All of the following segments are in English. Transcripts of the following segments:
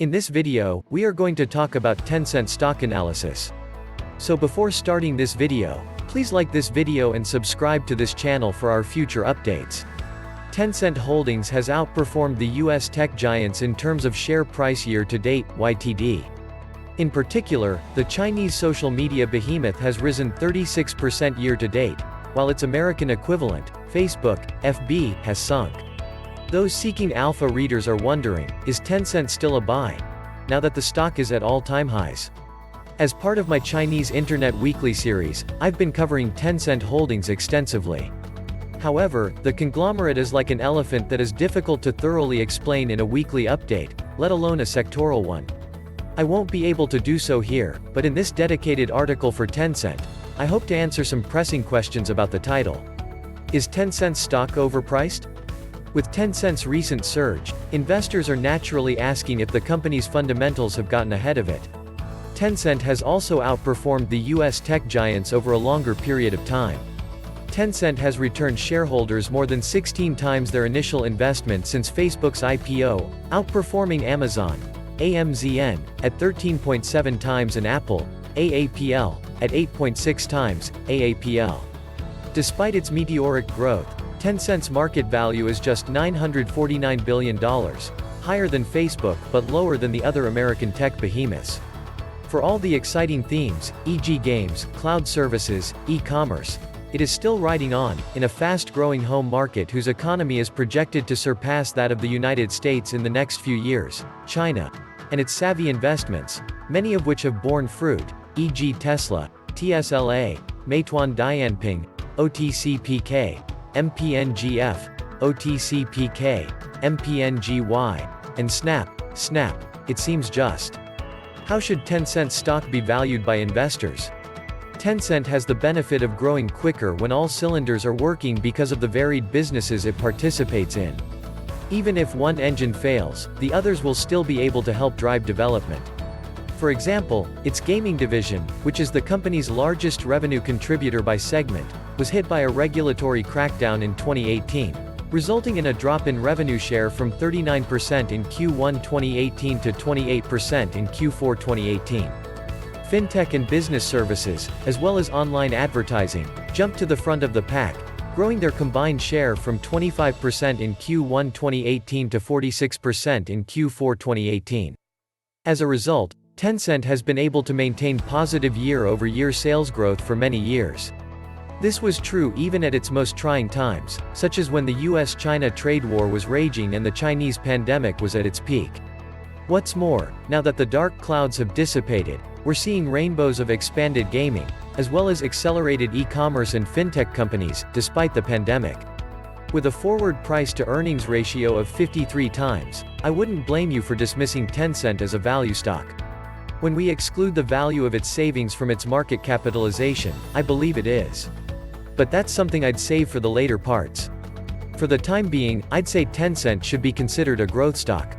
In this video, we are going to talk about Tencent stock analysis. So before starting this video, please like this video and subscribe to this channel for our future updates. Tencent Holdings has outperformed the US tech giants in terms of share price year-to-date, YTD. In particular, the Chinese social media behemoth has risen 36% year-to-date, while its American equivalent, Facebook, FB, has sunk. Those seeking alpha readers are wondering, is Tencent still a buy, now that the stock is at all-time highs? As part of my Chinese Internet Weekly series, I've been covering Tencent Holdings extensively. However, the conglomerate is like an elephant that is difficult to thoroughly explain in a weekly update, let alone a sectoral one. I won't be able to do so here, but in this dedicated article for Tencent, I hope to answer some pressing questions about the title. Is Tencent's stock overpriced? With Tencent's recent surge, investors are naturally asking if the company's fundamentals have gotten ahead of it. Tencent has also outperformed the US tech giants over a longer period of time. Tencent has returned shareholders more than 16 times their initial investment since Facebook's IPO, outperforming Amazon, AMZN, at 13.7 times and Apple, AAPL, at 8.6 times, AAPL. Despite its meteoric growth, Tencent's market value is just $949 billion, higher than Facebook but lower than the other American tech behemoths. For all the exciting themes, e.g. games, cloud services, e-commerce, it is still riding on, in a fast-growing home market whose economy is projected to surpass that of the United States in the next few years, China, and its savvy investments, many of which have borne fruit, e.g. Tesla, TSLA, Meituan Dianping, OTCPK, MPNGF, OTCPK, MPNGY, and Snap. It seems just. How should Tencent stock be valued by investors? Tencent has the benefit of growing quicker when all cylinders are working because of the varied businesses it participates in. Even if one engine fails, the others will still be able to help drive development. For example, its gaming division, which is the company's largest revenue contributor by segment, was hit by a regulatory crackdown in 2018, resulting in a drop in revenue share from 39% in Q1 2018 to 28% in Q4 2018. Fintech and business services, as well as online advertising, jumped to the front of the pack, growing their combined share from 25% in Q1 2018 to 46% in Q4 2018. As a result, Tencent has been able to maintain positive year-over-year sales growth for many years. This was true even at its most trying times, such as when the US-China trade war was raging and the Chinese pandemic was at its peak. What's more, now that the dark clouds have dissipated, we're seeing rainbows of expanded gaming, as well as accelerated e-commerce and fintech companies, despite the pandemic. With a forward price-to-earnings ratio of 53 times, I wouldn't blame you for dismissing Tencent as a value stock. When we exclude the value of its savings from its market capitalization, I believe it is. But that's something I'd save for the later parts. For the time being, I'd say Tencent should be considered a growth stock.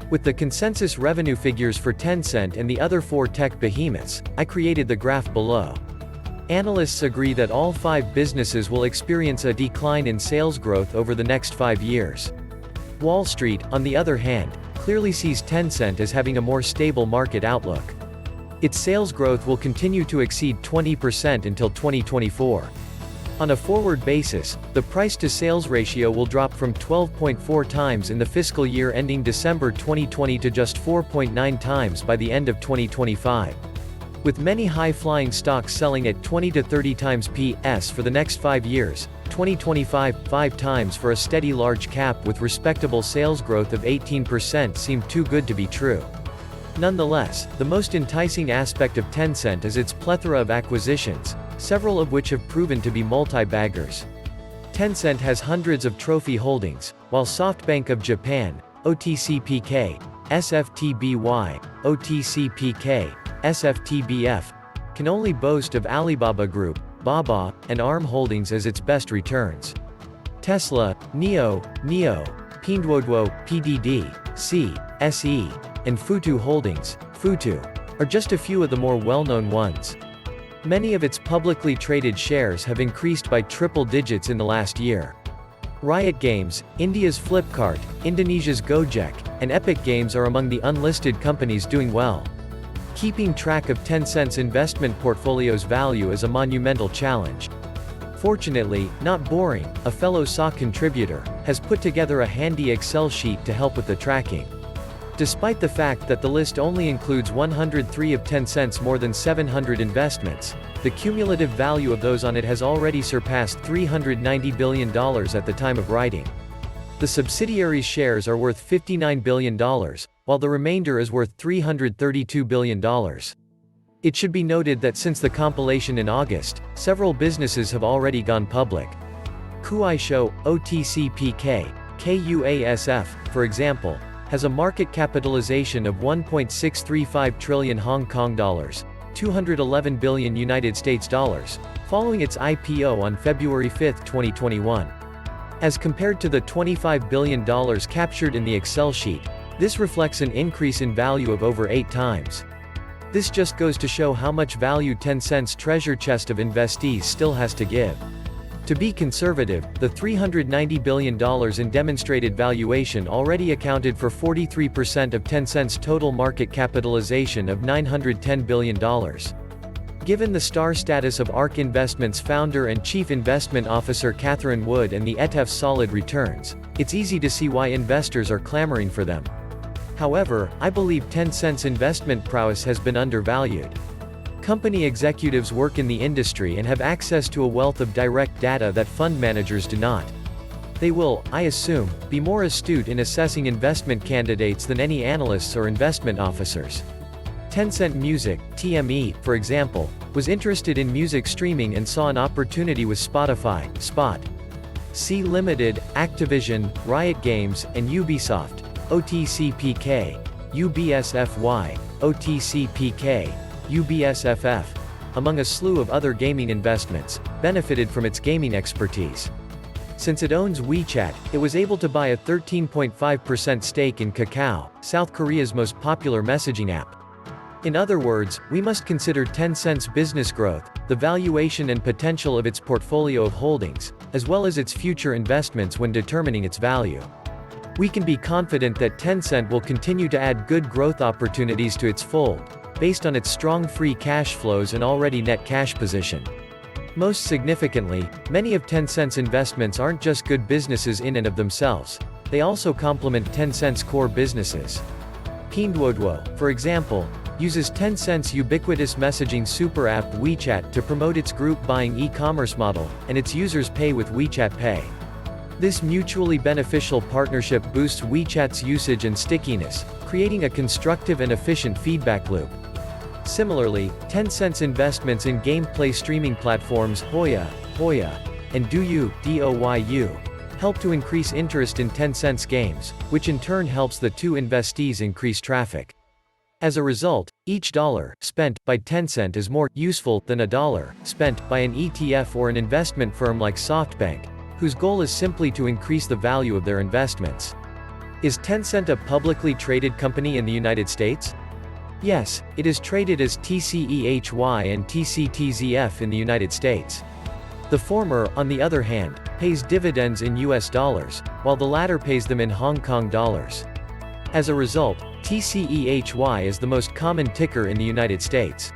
With the consensus revenue figures for Tencent and the other four tech behemoths, I created the graph below. Analysts agree that all five businesses will experience a decline in sales growth over the next 5 years. Wall Street, on the other hand, clearly sees Tencent as having a more stable market outlook. Its sales growth will continue to exceed 20% until 2024. On a forward basis, the price-to-sales ratio will drop from 12.4 times in the fiscal year ending December 2020 to just 4.9 times by the end of 2025. With many high-flying stocks selling at 20 to 30 times P/S for the next 5 years, 2025, 5 times for a steady large cap with respectable sales growth of 18% seemed too good to be true. Nonetheless, the most enticing aspect of Tencent is its plethora of acquisitions, several of which have proven to be multi-baggers. Tencent has hundreds of trophy holdings, while SoftBank of Japan, OTCPK, SFTBY, OTCPK, SFTBF, can only boast of Alibaba Group, Baba, and ARM Holdings as its best returns. Tesla, NIO, Pinduoduo, PDD, SE, and Futu Holdings, Futu, are just a few of the more well-known ones. Many of its publicly traded shares have increased by triple digits in the last year. Riot Games, India's Flipkart, Indonesia's Gojek, and Epic Games are among the unlisted companies doing well. Keeping track of Tencent's investment portfolio's value is a monumental challenge. Fortunately, not boring, a fellow SOC contributor has put together a handy Excel sheet to help with the tracking. Despite the fact that the list only includes 103 of Tencent's more than 700 investments, the cumulative value of those on it has already surpassed $390 billion at the time of writing. The subsidiary's shares are worth $59 billion, while the remainder is worth $332 billion. It should be noted that since the compilation in August, several businesses have already gone public. Kuaishou, OTCPK, KUASF, for example, has a market capitalization of 1.635 trillion Hong Kong dollars, 211 billion United States dollars, following its IPO on February 5, 2021. As compared to the $25 billion captured in the Excel sheet, this reflects an increase in value of over 8 times. This just goes to show how much value Tencent's treasure chest of investees still has to give. To be conservative, the $390 billion in demonstrated valuation already accounted for 43% of Tencent's total market capitalization of $910 billion. Given the star status of ARK Investments founder and chief investment officer Catherine Wood and the ETF's solid returns, it's easy to see why investors are clamoring for them. However, I believe Tencent's investment prowess has been undervalued. Company executives work in the industry and have access to a wealth of direct data that fund managers do not. They will, I assume, be more astute in assessing investment candidates than any analysts or investment officers. Tencent Music, TME, for example, was interested in music streaming and saw an opportunity with Spotify, Spot. C Limited, Activision, Riot Games, and Ubisoft, OTCPK, UBSFY, OTCPK, UBSFF, among a slew of other gaming investments, benefited from its gaming expertise. Since it owns WeChat, it was able to buy a 13.5% stake in Kakao, South Korea's most popular messaging app. In other words, we must consider Tencent's business growth, the valuation and potential of its portfolio of holdings, as well as its future investments when determining its value. We can be confident that Tencent will continue to add good growth opportunities to its fold, based on its strong free cash flows and already net cash position. Most significantly, many of Tencent's investments aren't just good businesses in and of themselves, they also complement Tencent's core businesses. Pinduoduo, for example, uses Tencent's ubiquitous messaging super app WeChat to promote its group buying e-commerce model, and its users pay with WeChat Pay. This mutually beneficial partnership boosts WeChat's usage and stickiness, creating a constructive and efficient feedback loop. Similarly, Tencent's investments in gameplay streaming platforms Hoya, and Douyu, DOYU, help to increase interest in Tencent's games, which in turn helps the two investees increase traffic. As a result, each dollar spent by Tencent is more useful than a dollar spent by an ETF or an investment firm like SoftBank, whose goal is simply to increase the value of their investments. Is Tencent a publicly traded company in the United States? Yes, it is traded as TCEHY and TCTZF in the United States. The former, on the other hand, pays dividends in US dollars, while the latter pays them in Hong Kong dollars. As a result, TCEHY is the most common ticker in the United States.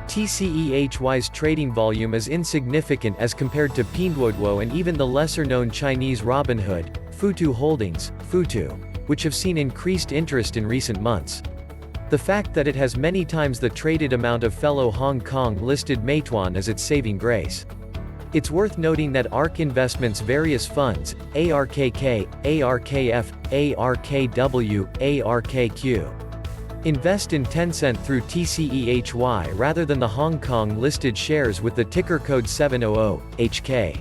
TCEHY's trading volume is insignificant as compared to Pinduoduo and even the lesser-known Chinese Robinhood, Futu Holdings, Futu, which have seen increased interest in recent months. The fact that it has many times the traded amount of fellow Hong Kong-listed Meituan is its saving grace. It's worth noting that ARK Investments' various funds, ARKK, ARKF, ARKW, ARKQ, invest in Tencent through TCEHY rather than the Hong Kong-listed shares with the ticker code 700HK.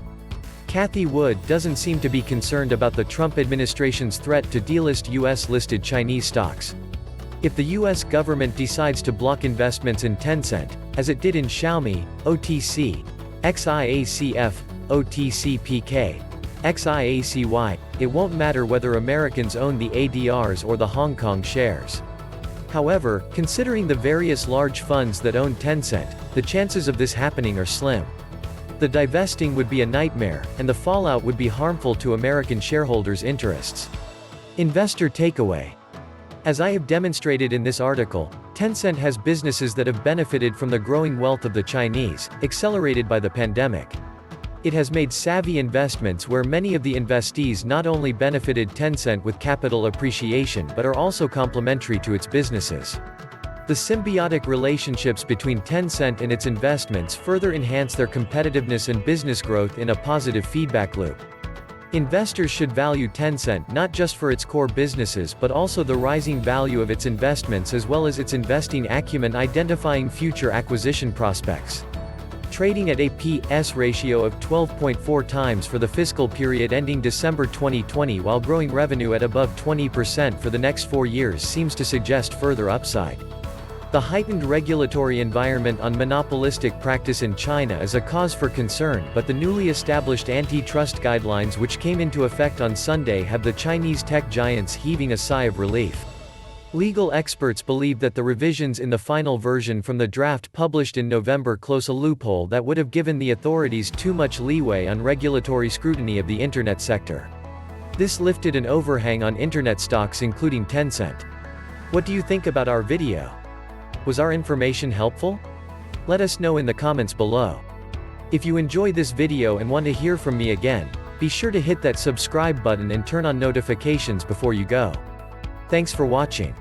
Cathie Wood doesn't seem to be concerned about the Trump administration's threat to delist US-listed Chinese stocks. If the US government decides to block investments in Tencent, as it did in Xiaomi, OTC, XIACF, OTCPK, XIACY, it won't matter whether Americans own the ADRs or the Hong Kong shares. However, considering the various large funds that own Tencent, the chances of this happening are slim. The the divesting would be a nightmare, and the fallout would be harmful to American shareholders' interests. Investor takeaway. As I have demonstrated in this article, Tencent has businesses that have benefited from the growing wealth of the Chinese, accelerated by the pandemic. It has made savvy investments where many of the investees not only benefited Tencent with capital appreciation but are also complementary to its businesses. The symbiotic relationships between Tencent and its investments further enhance their competitiveness and business growth in a positive feedback loop. Investors should value Tencent not just for its core businesses but also the rising value of its investments as well as its investing acumen identifying future acquisition prospects. Trading at a P/S ratio of 12.4 times for the fiscal period ending December 2020 while growing revenue at above 20% for the next 4 years seems to suggest further upside. The heightened regulatory environment on monopolistic practice in China is a cause for concern, but the newly established antitrust guidelines which came into effect on Sunday have the Chinese tech giants heaving a sigh of relief. Legal experts believe that the revisions in the final version from the draft published in November close a loophole that would have given the authorities too much leeway on regulatory scrutiny of the internet sector. This lifted an overhang on internet stocks including Tencent. What do you think about our video? Was our information helpful? Let us know in the comments below. If you enjoy this video and want to hear from me again, be sure to hit that subscribe button and turn on notifications before you go. Thanks for watching.